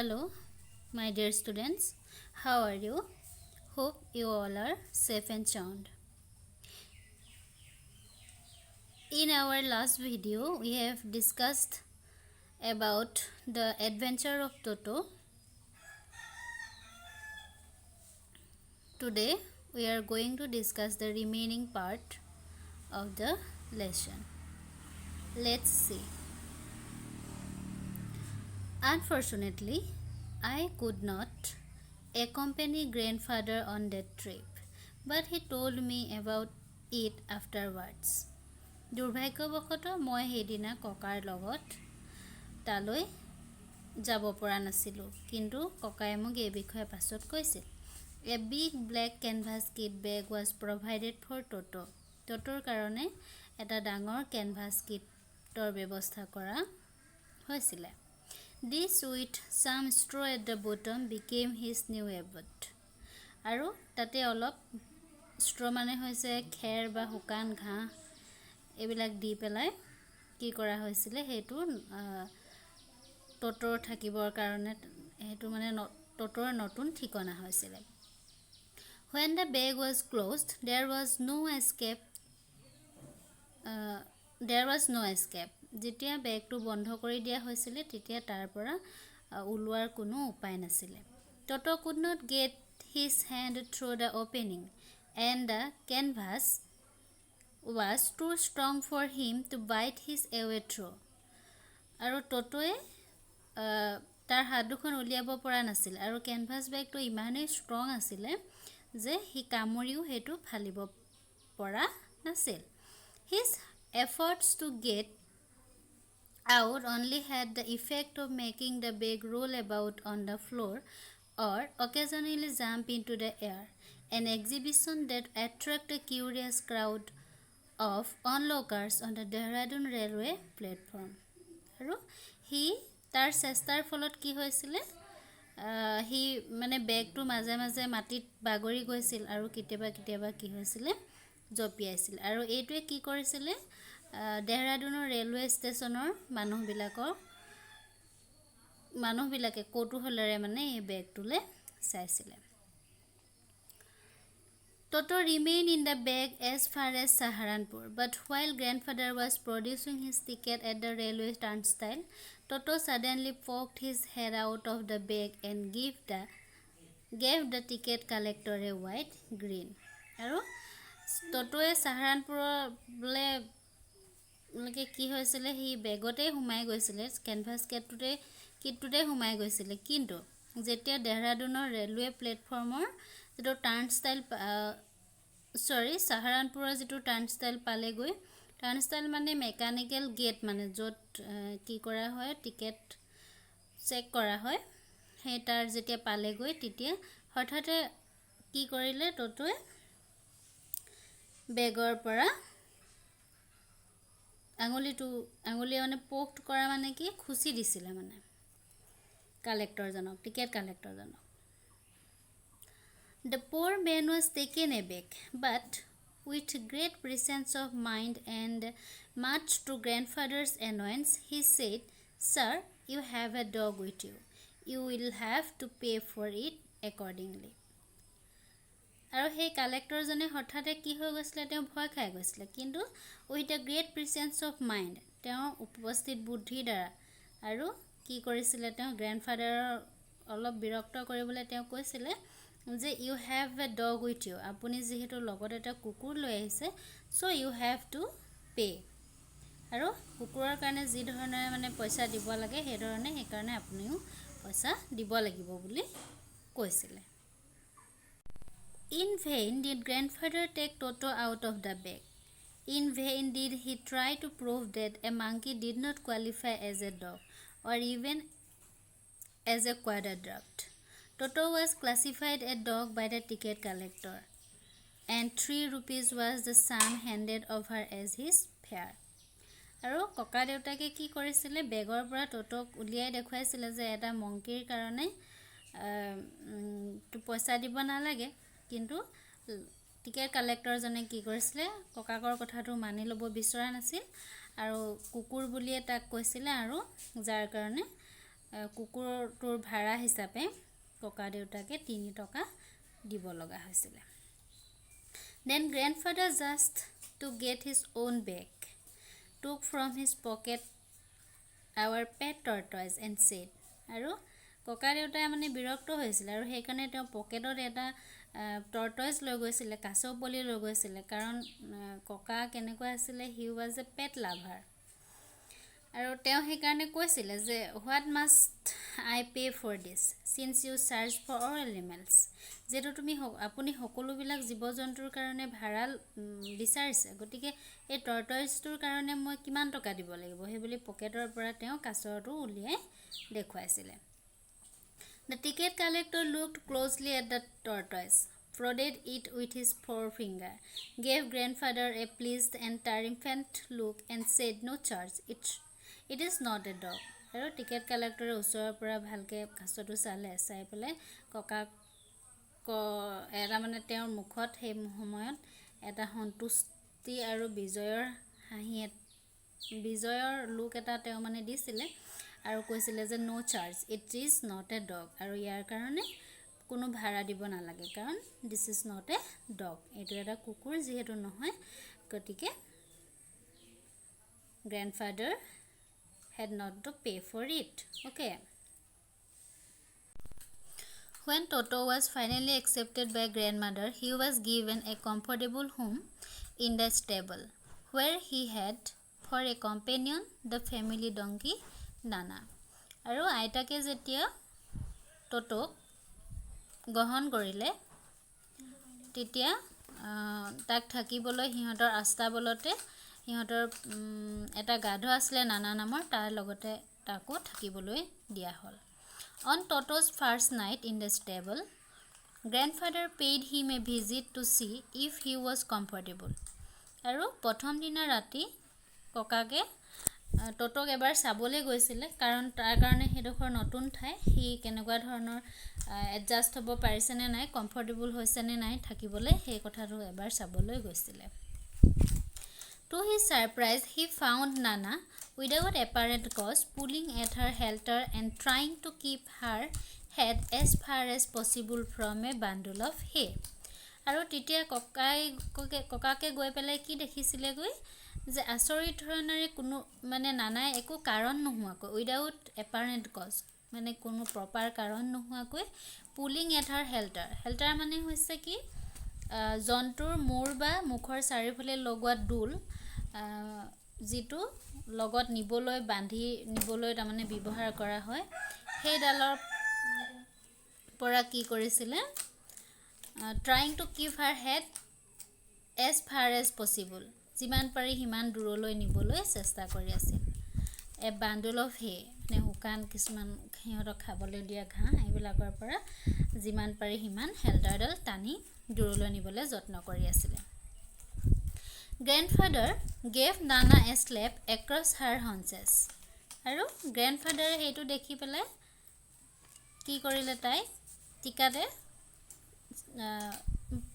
Hello, my dear students. How are you? Hope you all are safe and sound. In our last video, we have discussed about the adventure of Toto. Today, we are going to discuss the remaining part of the lesson. Let's see. Unfortunately, I could not accompany grandfather on that trip, but he told me about it afterwards. দুৰ্ভাগ্যবশতঃ মই সেইদিনা ককাৰ লগত তালৈ যাব পৰা নাছিলোঁ, কিন্তু ককাই মোক এই বিষয়ে পাছত কৈছিল। A big black canvas kit bag was provided for Toto. Totoৰ কাৰণে এটা ডাঙৰ কেনভাছ কিটৰ ব্যৱস্থা কৰা হৈছিলে। This with some straw at the bottom became his new abode. আৰু তাতে অলপ straw মানে হৈছে খেৰ বা শুকান ঘাঁহ এইবিলাক দি পেলাই কি কৰা হৈছিলে সেইটো টটৰ থাকিবৰ কাৰণে সেইটো মানে টটৰ নতুন ঠিকনা হৈছিলে। When the bag was closed, there was no escape. যেতিয়া বেগটো বন্ধ কৰি দিয়া হৈছিলে তেতিয়া তাৰ পৰা ওলোৱাৰ কোনো উপায় নাছিলে। Toto could not get his hand through the opening and the canvas was too strong for him to bite his way through. আৰু টটোৱে তাৰ হাত দুখন উলিয়াব পৰা নাছিল আৰু কেনভাছ বেগটো ইমানেই ষ্ট্ৰং আছিলে যে সি কামুৰিও সেইটো ফালিব পৰা নাছিল। His efforts to get out only had the effect of making the bag roll about on the floor or occasionally jump into the air, an exhibition that attracted a curious crowd of onlookers on the Dehradun railway platform. আৰু সি তাৰ চেষ্টাৰ ফলত কি হৈছিলে সি মানে বেগটো মাজে মাজে মাটিত বাগৰি গৈছিল আৰু কেতিয়াবা কি হৈছিলে জঁপিয়াইছিল আৰু এইটোৱে কি কৰিছিলে দেহৰাদুনৰ ৰেলৱে ষ্টেচনৰ মানুহবিলাকে কৌতূহলেৰে মানে এই বেগটোলৈ চাইছিলে। Toto remained in the bag as far as Saharanpur, but while grandfather was producing his ticket at the railway turnstile, Toto suddenly poked his head out of the bag and gave the ticket collector a wide grin. আৰু টটোৱে চাহাৰানপুৰলৈ কি হৈছিলে সি বেগতেই সোমাই গৈছিলে canvas কিটটোতে সোমাই গৈছিলে, কিন্তু যেতিয়া দেহৰাদুনৰ railway প্লেটফৰ্মৰ যিটো চাহাৰানপুৰৰ যিটো টাৰ্ণষ্টাইল পালেগৈ, টাৰ্ণষ্টাইল মানে মেকানিকেল গেট মানে য'ত কি কৰা হয় টিকেট চেক কৰা হয়, সেই তাৰ যেতিয়া পালেগৈ তেতিয়া হঠাতে কি কৰিলে টটোৱে বেগৰ পৰা আঙুলি মানে পোক্ট কৰা মানে কি খুচি দিছিলে মানে ticket কালেক্টৰজনক। The poor man was taken aback, but with great presence of mind and much to grandfather's annoyance, he said, "Sir, you have a dog with you. You will have to pay for it accordingly." আৰু সেই কালেক্টৰজনে হঠাতে কি হৈ গৈছিলে তেওঁ ভয় খাই গৈছিলে, কিন্তু with a great presence of mind তেওঁৰ উপস্থিত বুদ্ধিৰ দ্বাৰা আৰু কি কৰিছিলে তেওঁ গ্ৰেণ্ডফাদাৰৰ অলপ বিৰক্ত কৰিবলৈ তেওঁ কৈছিলে যে you have a dog with you, আপুনি যিহেতু লগত এটা কুকুৰ লৈ আহিছে so' you have to pay, আৰু কুকুৰৰ কাৰণে যি ধৰণে মানে পইচা দিব লাগে সেইকাৰণে আপুনিও পইচা দিব লাগিব বুলি কৈছিলে। In vain did grandfather take Toto out of the bag. In vain did he try to prove that a monkey did not qualify as a dog or even as a quadruped. Toto was classified a dog by the ticket collector, and 3 rupees was the sum handed over as his fare. আৰু ককা দেউতাকে কি কৰিছিলে বেগৰ পৰা টটোক উলিয়াই দেখুৱাইছিলে যে এটা মংকিৰ কাৰণে পইচা দিব নালাগে, কিন্তু টিকেট কালেক্টৰজনে কি কৰিছিলে ককাকৰ কথাটো মানি ল'ব বিচৰা নাছিল আৰু কুকুৰ বুলিয়ে তাক কৈছিলে আৰু যাৰ কাৰণে কুকুৰটোৰ ভাড়া হিচাপে ককা দেউতাকে 3 টকা দিব লগা হৈছিল Then grandfather just to get his own bag took from his pocket our pet tortoise and said আৰু ককা দেউতাই মানে বিৰক্ত হৈছিল আৰু সেইকাৰণে তেওঁ পকেটত এটা টৰ্টয়েজ লৈ গৈছিল কাছ পলি লৈ গৈছিল কাৰণ ককা কেনেকুৱা আছিল he was a pet lover আৰু তেওঁ সেইকাৰণে কৈছিল যে what must I pay for this since you search for all animals যেটো তুমি আপুনি সকলোবিলাক জীৱ-জন্তুৰ কাৰণে ভাড়া বিচাৰিছে গতিকে এই টৰ্টয়েজটোৰ কাৰণে মই কিমান টকা দিব লাগিব সেই বুলি পকেটৰ পৰা তেওঁ কাছটো উলিয়াই দেখুৱাইছিল The ticket collector looked closely at the tortoise, prodded it with his forefinger, gave grandfather a pleased and triumphant look, and said, "No charge. It is not a dog." আৰু টিকেট কালেক্টৰে ওচৰৰ পৰা ভালকৈ কাছটো চাই পেলাই ককাক এটা মানে তেওঁৰ মুখত সেই সময়ত এটা সন্তুষ্টি আৰু বিজয়ৰ লুক এটা তেওঁ মানে দিছিলে আৰু কৈছিলে যে no charge it is not a dog আৰু ইয়াৰ কাৰণে কোনো ভাড়া দিব নালাগে কাৰণ this is not a dog এইটো এটা কুকুৰ যিহেতু নহয় গতিকে grandfather had not to pay for it okay When Toto was finally accepted by grandmother he was given a comfortable home in the stable where he had for a companion the family donkey Nana আৰু আইতাকে যেতিয়া টটোক গ্ৰহণ কৰিলে তেতিয়া তাক থাকিবলৈ সিহঁতৰ আস্তাবলতে সিহঁতৰ এটা গাধ আছিল নানা নামৰ তাৰ লগতে তাকো থাকিবলৈ দিয়া হ'ল On Toto's first night in the stable grandfather paid him a visit to see if he was comfortable আৰু প্ৰথম দিনা ৰাতি ককাকে টটোক এবাৰ চাবলৈ গৈছিল কাৰণ তাৰ কাৰণে হেডখৰ নতুন ঠাই হি কেনেকুৱা ধৰণৰ এডজাস্ট হ'ব পাৰিছে নে নাই কমফৰ্টেবল হৈছে নে নাই থাকিবলৈ সেই কথাটো এবাৰ চাবলৈ গৈছিল To his surprise he found Nana without apparent cause pulling at her halter and trying to keep her head as far as possible from a bundle of hay আৰু তেতিয়া ককাকে গৈ পেলাই কি দেখিছিলে গৈ যে আচৰিত ধৰণৰে কোনো মানে নানাই একো কাৰণ নোহোৱাকৈ উইদাউট এপাৰেণ্ট কজ মানে কোনো প্ৰপাৰ কাৰণ নোহোৱাকৈ পুলিং এট হাৰ হেল্টাৰ মানে হৈছে কি জন্তুৰ মূৰ বা মুখৰ চাৰিওফালে লগোৱা ডুল যিটো লগত নিবলৈ বান্ধি নিবলৈ তাৰমানে ব্যৱহাৰ কৰা হয় সেই ডালৰ পৰা কি কৰিছিলে trying to keep her head as far as possible যিমান পাৰি সিমান দূৰলৈ নিবলৈ চেষ্টা কৰি আছিল এ বান্ডল অফ হে মানে হুকান কিছুমান সিহঁতক খাবলৈ দিয়া ঘাঁহ এইবিলাকৰ পৰা যিমান পাৰি সিমান হেল্টাৰডাল টানি দূৰলৈ নিবলৈ যত্ন কৰি আছিল Grandfather gave Nana a slap across her haunches আৰু গ্ৰেণ্ডফাদাৰে সেইটো দেখি পেলাই কি কৰিলে তাই টিকাতে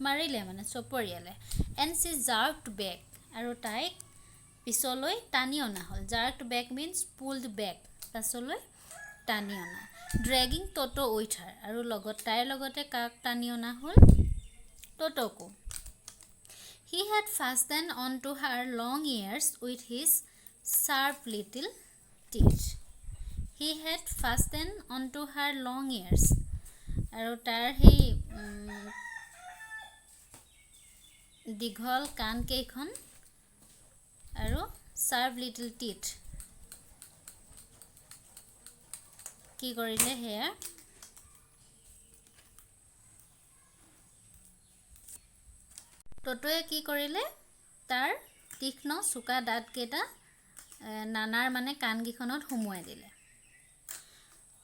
মাৰিলে মানে চপৰিয়ালে and she jerked back আৰু তাইক পিছলৈ টানি অনা হ'ল jerked back means pulled back পাছলৈ টানি অনা dragging Toto with her আৰু তাইৰ লগতে কাক টানি অনা হ'ল টটোকো He had fastened onto her long ears with his sharp little teeth. He had fastened onto her long ears. আৰু তাৰ সেই দীঘল কাণ কেইখন আৰু sharp little teeth কি কৰিলে হেয়া টটোৱে কি কৰিলে তাৰ তীক্ষ্ণ চুকা দাঁত কেইটা নানাৰ মানে কাণগিখনত সুমুৱাই দিলে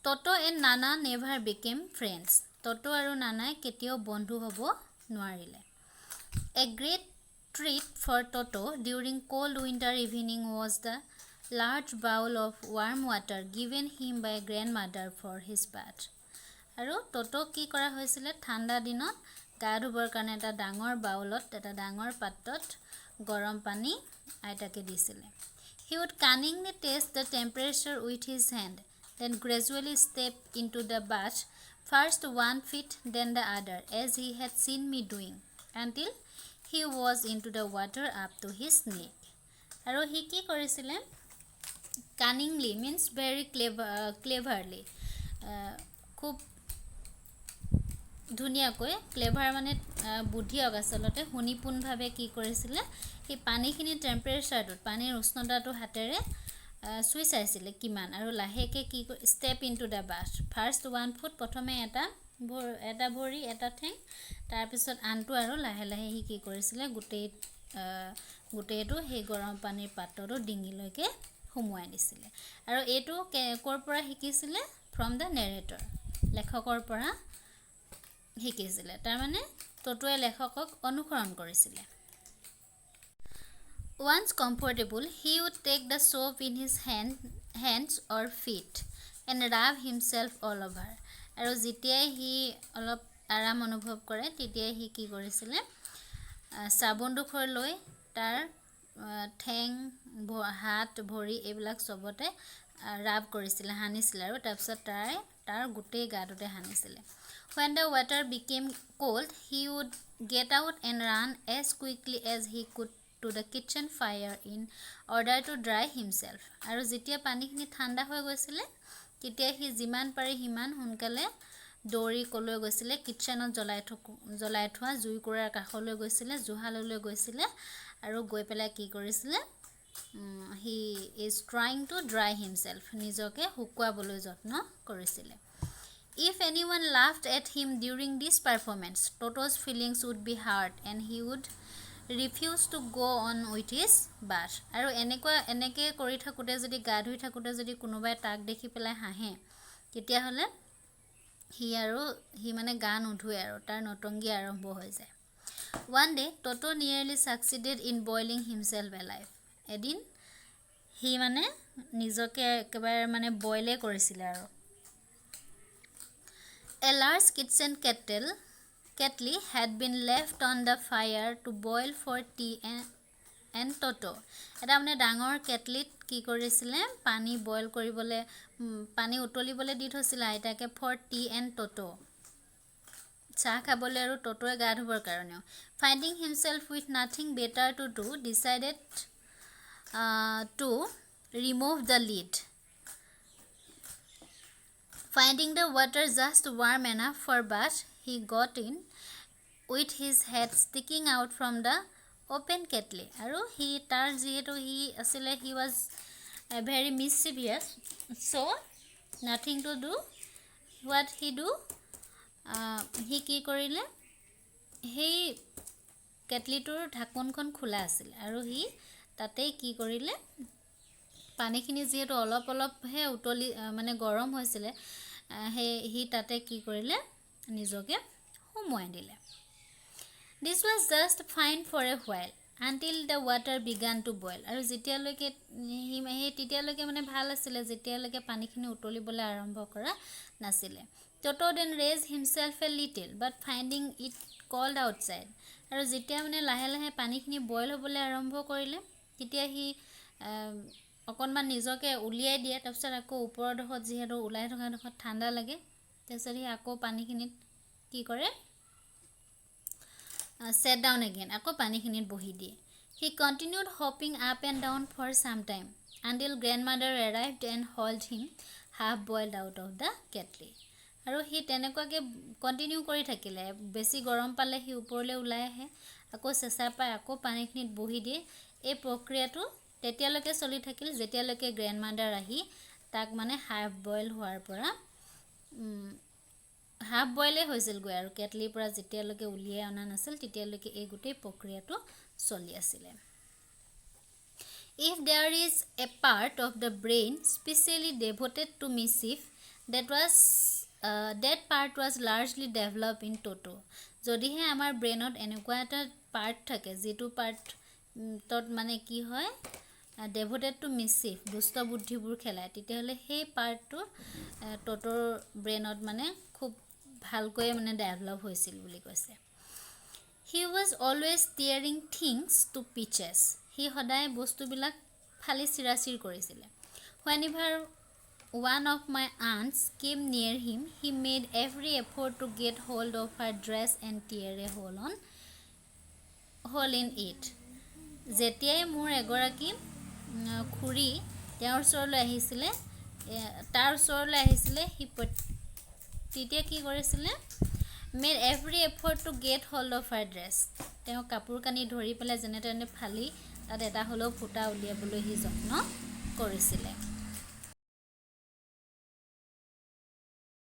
Toto and Nana never became friends Toto আৰু নানাই কেতিয়াও বন্ধু হ'ব নোৱাৰিলে A great treat for Toto during cold winter evening was the large bowl of warm water given him by grandmother for his bath আৰু Toto কি কৰা হৈছিল ঠাণ্ডা দিনত গা ধুবৰ কাৰণে এটা ডাঙৰ বাউলত এটা ডাঙৰ পাত্ৰত গৰম পানী আইতাকে দিছিল He would cunningly test the temperature with his hand then gradually stepped into the bath, first one foot, then the other, as he had seen me doing, until he was into the water up to his neck. আৰু হি কি কৰিছিলে কানিংলি means very ক্লেভাৰলি খুব ধুনীয়াকৈ ক্লেভাৰ মানে বুদ্ধিয়ক আচলতে শুনিপোনভাৱে কি কৰিছিলে সেই পানীখিনি টেম্পাৰেচাৰটো পানীৰ উষ্ণতাটো হাতেৰে চুই চাইছিলে কিমান আৰু লাহেকৈ কি step into the bath first one foot প্ৰথমে এটা ভৰি এটা ঠেং তাৰপিছত আনটো আৰু লাহে লাহে সি কি কৰিছিলে গোটেইটো সেই গৰম পানীৰ পাত্ৰটো ডিঙিলৈকে সুমুৱাই দিছিলে আৰু এইটো ক'ৰ পৰা শিকিছিলে ফ্ৰম দ্য নেৰেটৰ লেখকৰ পৰা শিকিছিলে তাৰমানে টটোৱে লেখকক অনুসৰণ কৰিছিলে Once comfortable, he would take the soap in his hands or feet and rub himself all over. আৰু যেতিয়াই সি অলপ আৰাম অনুভৱ কৰে তেতিয়াই সি কি কৰিছিলে চাবোনডোখৰ লৈ তাৰ ঠেং হাত ভৰি এইবিলাক চবতে ৰাব কৰিছিলে সানিছিলে আৰু তাৰপিছত তাৰ গোটেই গাটোতে সানিছিলে When the water became cold, he would get out and run as quickly as he could to the kitchen fire in order to dry himself. আৰু যেতিয়া পানীখিনি ঠাণ্ডা হৈ গৈছিলে তেতিয়া সি যিমান পাৰে সিমান সোনকালে দৌৰি কলৈ গৈছিলে কিচেনত জ্বলাই থোৱা জুইকুৰাৰ কাষলৈ গৈছিলে জুহাললৈ গৈছিলে আৰু গৈ পেলাই কি কৰিছিলে he is trying two dry himself নিজকে শুকুৱাবলৈ যত্ন কৰিছিলে If anyone laughed at him during this performance, Toto's feelings would be hurt and he would refuse to go on with his bath. আৰু এনেকৈ কৰি থাকোঁতে যদি গা ধুই থাকোঁতে যদি কোনোবাই তাক দেখি পেলাই হাঁহে তেতিয়াহ'লে সি মানে গা নুধুৱে আৰু তাৰ নটংগী আৰম্ভ হৈ যায় One day, Toto nearly succeeded in boiling himself alive. এদিন সি মানে নিজকে একেবাৰে মানে বইলে কৰিছিলে আৰু A large kitchen kettle had been left on the fire to boil for tea and Toto. এটা মানে ডাঙৰ কেটলিত কি কৰিছিলে পানী বইল কৰিবলৈ পানী উতলিবলৈ দি থৈছিলে আইতাকে for tea and Toto. চাহ খাবলৈ আৰু টটোৱে গা ধুবৰ কাৰণেও Finding himself with nothing better to do, decided to remove the lid. Finding the water just warm enough for bath, he got in with his head sticking out from the open kettle. আৰু তাৰ যিহেতু আছিলে he was very mischievous, so nothing to do. What he do? সি কি কৰিলে সেই কেটলিটোৰ ঢাকোনখন খোলা আছিলে আৰু সি তাতেই কি কৰিলে পানীখিনি যিহেতু অলপহে উতলি মানে গৰম হৈছিলে সি তাতে কি কৰিলে নিজকে সুমুৱাই দিলে This was just fine for a while until the water began to boil আৰু যেতিয়ালৈকে তেতিয়ালৈকে মানে ভাল আছিলে যেতিয়ালৈকে পানীখিনি উতলিবলৈ আৰম্ভ কৰা নাছিলে Toto then raised himself a little but finding it cold outside আৰু যেতিয়া মানে লাহে লাহে পানীখিনি বইল হ'বলৈ আৰম্ভ কৰিলে তেতিয়া সি অকণমান নিজকে উলিয়াই দিয়ে তাৰপিছত আকৌ ওপৰৰ ডোখৰত যিহেতু ওলাই থকা ডোখৰত ঠাণ্ডা লাগে তাৰপিছত সি আকৌ পানীখিনিত কি কৰে set down again আকৌ পানীখিনিত বহি দিয়ে He continued hopping up and down for some time until grandmother arrived and hauled him half boiled out of the kettle আৰু সি তেনেকুৱাকৈ কণ্টিনিউ কৰি থাকিলে বেছি গৰম পালে সি ওপৰলৈ ওলাই আহে আকৌ চেঁচা পায় আকৌ পানীখিনিত বহি দিয়ে এই প্ৰক্ৰিয়াটো তেতিয়ালৈকে চলি থাকিল যেতিয়ালৈকে গ্ৰেণ্ডমাদাৰ আহি তাক মানে হাফ বইল হোৱাৰ পৰা হাফ বইলে হৈছিলগৈ আৰু কেটলিৰ পৰা যেতিয়ালৈকে উলিয়াই অনা নাছিল তেতিয়ালৈকে এই গোটেই প্ৰক্ৰিয়াটো চলি আছিলে If there is a part of the brain specially devoted to mischief, that part was largely developed in Toto. যদিহে আমাৰ ব্ৰেইনত এনেকুৱা এটা পাৰ্ট থাকে যিটো পাৰ্টত মানে কি হয় devoted to mischief দুষ্ট বুদ্ধিবোৰ খেলায় তেতিয়াহ'লে সেই পাৰ্টটো টটোৰ ব্ৰেইনত মানে খুব ভালকৈ মানে ডেভেলপ হৈছিল বুলি কৈছে He was always tearing things to pieces. সি সদায় বস্তুবিলাক ফালি চিৰাচিৰ কৰিছিলে Whenever one of my aunts came near him, he made every effort to get hold of her dress and tear a hole in it. যেতিয়াই মোৰ এগৰাকী খুৰী তেওঁৰ ওচৰলৈ আহিছিলে সি তেতিয়া কি কৰিছিলে made every effort to get hold of her dress. তেওঁ কাপোৰ কানি ধৰি পেলাই যেনে তেনে ফালি তাত এটা হ'লেও ফুটা উলিয়াবলৈ সি যত্ন কৰিছিলে